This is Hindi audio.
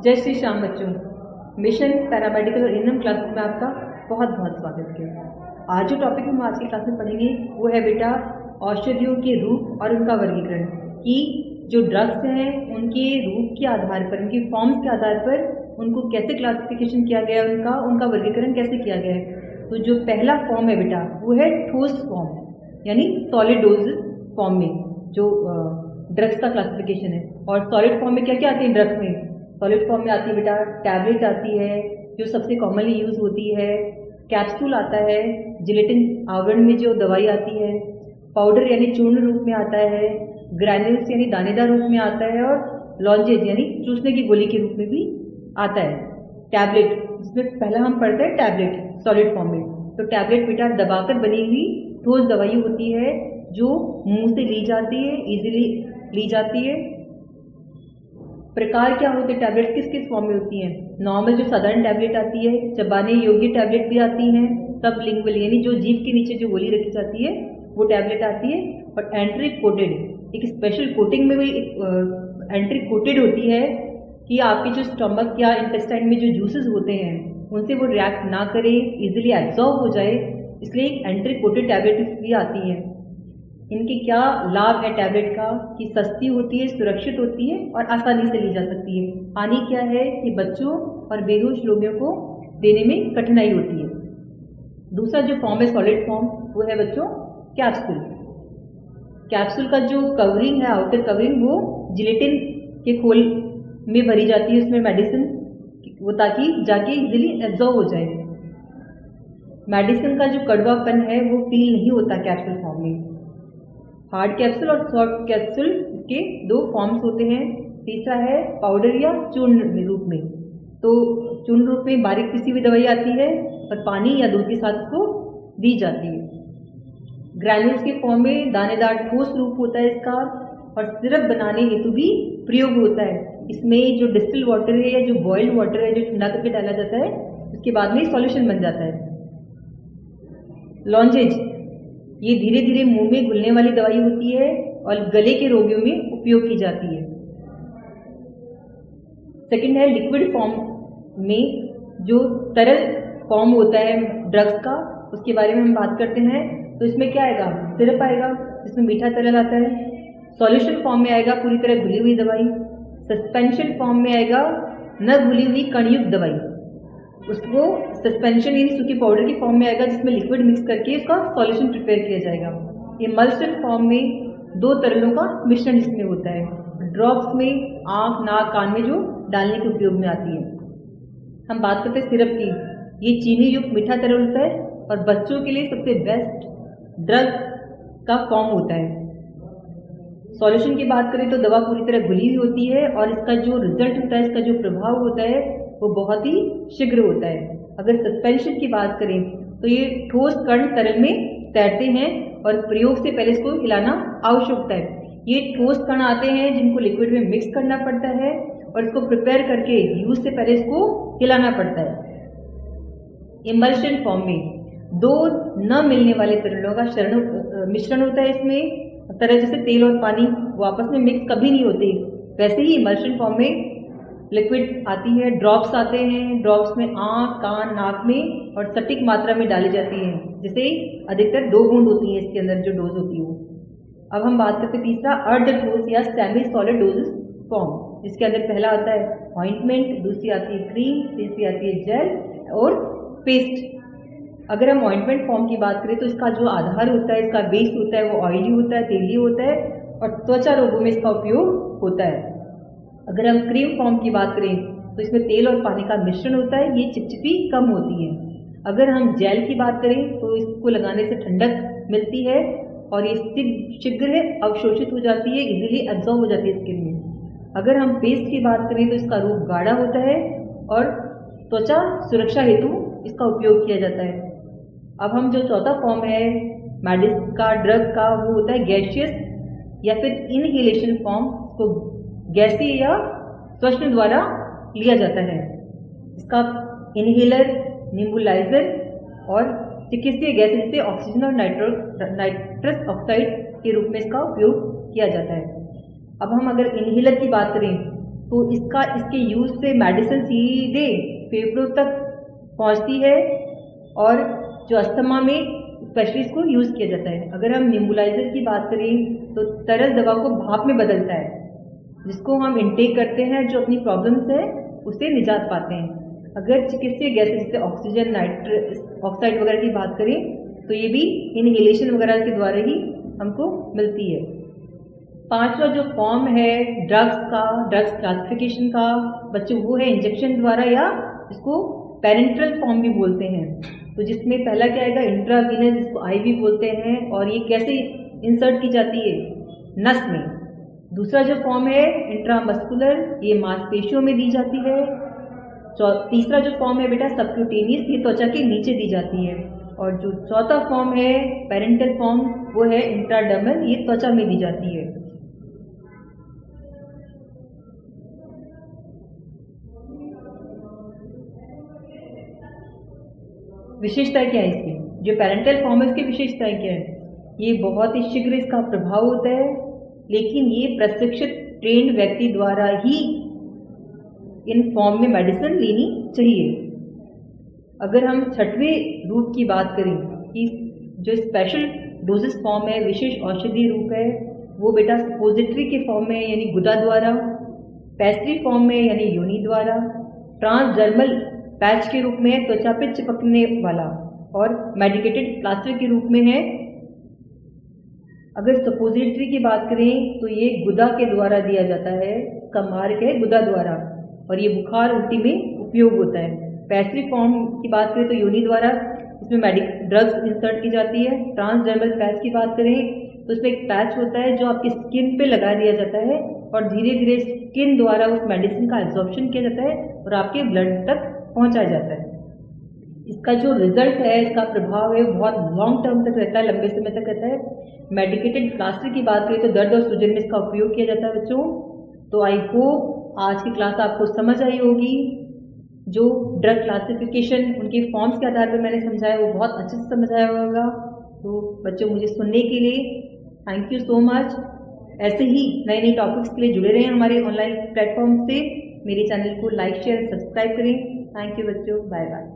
जय श्री श्याम बच्चों। मिशन पैरामेडिकल और इनम क्लास में आपका बहुत बहुत स्वागत है। आज जो टॉपिक हम आज की क्लास में पढ़ेंगे वो है बेटा औषधियों के रूप और उनका वर्गीकरण। कि जो ड्रग्स हैं उनके रूप के आधार पर, उनकी फॉर्म्स के आधार पर उनको कैसे क्लासिफिकेशन किया गया है, उनका वर्गीकरण कैसे किया गया है। तो जो पहला फॉर्म है बेटा वो है ठोस फॉर्म, यानी सॉलिड डोजेज फॉर्म में जो ड्रग्स का क्लासिफिकेशन है। और सॉलिड फॉर्म में क्या क्या आती है ड्रग्स में? सॉलिड फॉर्म में आती है बेटा टैबलेट आती है जो सबसे कॉमनली यूज होती है, कैप्सूल आता है, जिलेटिन आवरण में जो दवाई आती है, पाउडर यानी चूर्ण रूप में आता है, ग्रैन्यूल्स यानी दानेदार रूप में आता है, और लॉन्जेज यानी चूसने की गोली के रूप में भी आता है। टैबलेट जिसमें पहला हम पढ़ते हैं टैबलेट सॉलिड फॉर्म में। तो टैबलेट बेटा दबाकर बनी हुई ठोस दवाई होती है जो मुंह से ली जाती है, इजीली ली जाती है। प्रकार क्या होते हैं टैबलेट्स, किस किस फॉर्म में होती हैं? नॉर्मल जो साधारण टैबलेट आती है, चबाने योग्य टैबलेट भी आती हैं, सब लिंगुअल यानी जो जीभ के नीचे जो गोली रखी जाती है वो टैबलेट आती है। और एंट्री कोटेड एक स्पेशल कोटिंग में भी एंट्री कोटेड होती है कि आपके जो स्टमक या इंटेस्टाइन में जो जूसेस होते हैं उनसे वो रिएक्ट ना करे, इजीली एब्जॉर्ब हो जाए, इसलिए एक एंट्री कोटेड टैबलेट भी आती है। इनके क्या लाभ है टैबलेट का? कि सस्ती होती है, सुरक्षित होती है और आसानी से ली जा सकती है। हानि क्या है कि बच्चों और बेहोश लोगों को देने में कठिनाई होती है। दूसरा जो फॉर्म है सॉलिड फॉर्म वो है बच्चों कैप्सूल। कैप्सूल का जो कवरिंग है, आउटर कवरिंग, वो जिलेटिन के खोल में भरी जाती है, उसमें मेडिसिन वो ताकि जाके इजीली एब्जॉर्ब हो जाए। मेडिसिन का जो कड़वापन है वो फील नहीं होता कैप्सूल फॉर्म में। हार्ड कैप्सूल और सॉफ्ट कैप्सूल के दो फॉर्म्स होते हैं। तीसरा है पाउडर या चूर्ण रूप में। तो चूर्ण रूप में बारीक पिसी हुई दवाई आती है और पानी या दूध के साथ उसको दी जाती है। ग्रैन्यूल्स के फॉर्म में दानेदार ठोस रूप होता है इसका, और सिरप बनाने हेतु भी प्रयोग होता है। इसमें जो डिस्टिल वाटर है या जो बॉइल्ड वाटर है जो ठंडा करके डाला जाता है, उसके बाद में सॉल्यूशन बन जाता है। लॉन्जेज ये धीरे धीरे मुंह में घुलने वाली दवाई होती है और गले के रोगियों में उपयोग की जाती है। सेकंड है लिक्विड फॉर्म में जो तरल फॉर्म होता है ड्रग्स का, उसके बारे में हम बात करते हैं। तो इसमें क्या आएगा? सिरप आएगा जिसमें मीठा तरल आता है। सॉल्यूशन फॉर्म में आएगा पूरी तरह घुली हुई दवाई। सस्पेंशन फॉर्म में आएगा न घुली हुई कणयुक्त दवाई, उसको सस्पेंशन यानी सूखी पाउडर की फॉर्म में आएगा जिसमें लिक्विड मिक्स करके उसका सॉल्यूशन प्रिपेयर किया जाएगा। इमल्शन फॉर्म में दो तरलों का मिश्रण इसमें होता है। ड्रॉप्स में आंख, नाक, कान में जो डालने के उपयोग में आती है। हम बात करते हैं सिरप की। ये चीनी युक्त मीठा तरल होता है और बच्चों के लिए सबसे बेस्ट ड्रग का फॉर्म होता है। सॉल्यूशन की बात करें तो दवा पूरी तरह घुली हुई होती है और इसका जो रिजल्ट होता है, इसका जो प्रभाव होता है वो बहुत ही शीघ्र होता है। अगर सस्पेंशन की बात करें तो ये ठोस कण तरल में तैरते हैं और प्रयोग से पहले इसको हिलाना आवश्यक होता है। ये ठोस कण आते हैं जिनको लिक्विड में मिक्स करना पड़ता है और इसको प्रिपेयर करके यूज से पहले इसको हिलाना पड़ता है। इमल्शन फॉर्म में दो न मिलने वाले तरलों का मिश्रण होता है। इसमें तरल जैसे तेल और पानी वो आपस में मिक्स कभी नहीं होते, वैसे ही इमल्शन फॉर्म में लिक्विड आती है। ड्रॉप्स आते हैं, ड्रॉप्स में आंख, कान, नाक में और सटीक मात्रा में डाली जाती है, जैसे अधिकतर 2 बूंद होती है इसके अंदर जो डोज होती है वो। अब हम बात करते हैं तीसरा अर्ध ठोस या सेमी सॉलिड डोजेस फॉर्म, जिसके अंदर पहला आता है ऑइंटमेंट, दूसरी आती है क्रीम, तीसरी आती है जेल और पेस्ट। अगर हम ऑइंटमेंट फॉर्म की बात करें तो इसका जो आधार होता है, इसका बेस होता है वो ऑयली होता है, तेली होता है और त्वचा रोगों में इसका उपयोग होता है। अगर हम क्रीम फॉर्म की बात करें तो इसमें तेल और पानी का मिश्रण होता है, ये चिपचिपी कम होती है। अगर हम जेल की बात करें तो इसको लगाने से ठंडक मिलती है और ये शीघ्र अवशोषित हो जाती है, इजीली एब्जॉर्ब हो जाती है स्किन में। अगर हम पेस्ट की बात करें तो इसका रूप गाढ़ा होता है और त्वचा सुरक्षा हेतु इसका उपयोग किया जाता है। अब हम जो चौथा फॉर्म है मेडिसिन का, ड्रग का, वो होता है गैसियस या फिर इनहेलेशन फॉर्म। तो गैसीय या श्वसन द्वारा लिया जाता है। इसका इनहेलर, निम्बुलाइजर और चिकित्सीय गैस जैसे ऑक्सीजन और नाइट्रस ऑक्साइड के रूप में इसका उपयोग किया जाता है। अब हम अगर इनहेलर की बात करें तो इसके यूज़ से मेडिसिन सीधे फेफड़ों तक पहुंचती है और जो अस्थमा में स्पेशली इसको यूज़ किया जाता है। अगर हम निम्बुलाइजर की बात करें तो तरल दवा को भाप में बदलता है, जिसको हम इनटेक करते हैं, जो अपनी प्रॉब्लम्स है उससे निजात पाते हैं। अगर चिकित्सीय गैसें जैसे ऑक्सीजन, नाइट्रस ऑक्साइड वगैरह की बात करें तो ये भी इनहेलेशन वगैरह के द्वारा ही हमको मिलती है। पांचवा जो फॉर्म है ड्रग्स क्लासिफिकेशन का बच्चों, वो है इंजेक्शन द्वारा, या इसको पेरेंट्रल फॉर्म भी बोलते हैं। तो जिसमें पहला क्या आएगा, इंट्रावीनस, जिसको आईवी बोलते हैं, और ये कैसे इंसर्ट की जाती है, नस में। दूसरा जो फॉर्म है इंट्रामस्कुलर, ये मांसपेशियों में दी जाती है। तीसरा जो फॉर्म है बेटा सबक्यूटेनियस, ये त्वचा के नीचे दी जाती है। और जो चौथा फॉर्म है पेरेंटल फॉर्म, वो है इंट्राडर्मल, ये त्वचा में दी जाती है। विशेषताएं क्या है इसकी, जो पेरेंटल फॉर्म है उसकी विशेषताएं क्या है, ये बहुत ही शीघ्र इसका प्रभाव होता है, लेकिन ये प्रशिक्षित ट्रेंड व्यक्ति द्वारा ही इन फॉर्म में मेडिसिन लेनी चाहिए। अगर हम छठवें रूप की बात करें कि जो स्पेशल डोजेस फॉर्म है, विशेष औषधि रूप है, वो बेटा सपोजिटरी के फॉर्म में यानी गुदा द्वारा, पैस्ट्री फॉर्म में यानी योनि द्वारा, ट्रांसडर्मल पैच के रूप में त्वचा पे चिपकने वाला, और मेडिकेटेड प्लास्टर के रूप में है। अगर सपोजिटरी की बात करें तो ये गुदा के द्वारा दिया जाता है, इसका मार्ग है गुदा द्वारा, और ये बुखार उल्टी में उपयोग होता है। पैस्ट्री फॉर्म की बात करें तो योनि द्वारा, इसमें ड्रग्स इंसर्ट की जाती है। ट्रांसडर्मल पैच की बात करें तो इसमें एक पैच होता है जो आपकी स्किन पे लगा दिया जाता है, और धीरे धीरे स्किन द्वारा उस मेडिसिन का एब्जॉर्प्शन किया जाता है और आपके ब्लड तक पहुंचाया जाता है। इसका जो रिजल्ट है, इसका प्रभाव है, बहुत लॉन्ग टर्म तक रहता है, लंबे समय तक रहता है। मेडिकेटेड प्लास्टर की बात करें तो दर्द और सूजन में इसका उपयोग किया जाता है बच्चों। तो आई होप आज की क्लास आपको समझ आई होगी। जो ड्रग क्लासिफिकेशन उनके फॉर्म्स के आधार पर मैंने समझाया, वो बहुत अच्छे से समझाया होगा। तो बच्चों, मुझे सुनने के लिए थैंक यू सो मच। ऐसे ही नए नए टॉपिक्स के लिए जुड़े रहें हमारे ऑनलाइन प्लेटफॉर्म से। मेरे चैनल को लाइक, शेयर, सब्सक्राइब करें। थैंक यू बच्चों, बाय बाय।